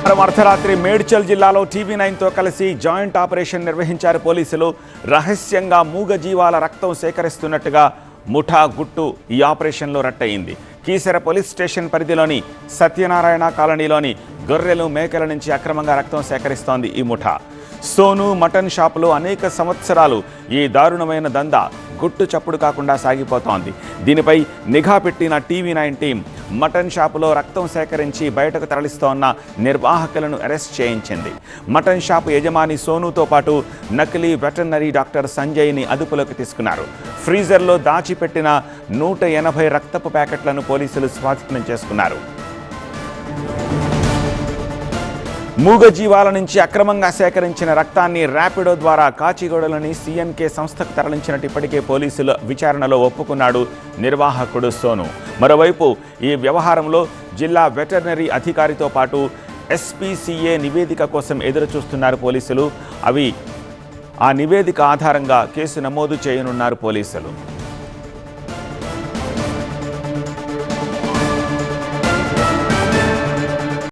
అర్ధరాత్రి మేడ్చల్ జిల్లాలో టీవీ9తో కలిసి జాయింట్ ఆపరేషన్ నిర్వహించారు పోలీసులు. రహస్యంగా మూగజీవాల రక్తం సేకరిస్తున్నట్టుగా ముఠా గుట్టు ఈ ఆపరేషన్లో రట్టయింది. కీసర పోలీస్ స్టేషన్ పరిధిలోని సత్యనారాయణ కాలనీలోని గొర్రెలు మేకల నుంచి అక్రమంగా రక్తం సేకరిస్తోంది ఈ ముఠా. సోను మటన్ షాపులో అనేక సంవత్సరాలు ఈ దారుణమైన దందా గుట్టు చప్పుడు కాకుండా సాగిపోతోంది. దీనిపై నిఘా పెట్టిన టీవీ9 టీం మటన్ షాపులో రక్తం సేకరించి బయటకు తరలిస్తోన్న నిర్వాహకులను అరెస్ట్ చేయించింది. మటన్ షాపు యజమాని సోనుతో పాటు నకిలీ వెటర్నరీ డాక్టర్ సంజయ్ని అదుపులోకి తీసుకున్నారు. ఫ్రీజర్లో దాచిపెట్టిన 180 రక్తపు ప్యాకెట్లను పోలీసులు స్వాధీనం చేసుకున్నారు. మూగజీవాల నుంచి అక్రమంగా సేకరించిన రక్తాన్ని ర్యాపిడో ద్వారా కాచిగూడలోని సిఎన్కే సంస్థకు తరలించినట్టు ఇప్పటికే పోలీసుల విచారణలో ఒప్పుకున్నాడు నిర్వాహకుడు సోను. మరోవైపు ఈ వ్యవహారంలో జిల్లా వెటర్నరీ అధికారితో పాటు ఎస్పీసీఏ నివేదిక కోసం ఎదురు చూస్తున్నారు పోలీసులు. ఆ నివేదిక ఆధారంగా కేసు నమోదు చేయనున్నారు పోలీసులు.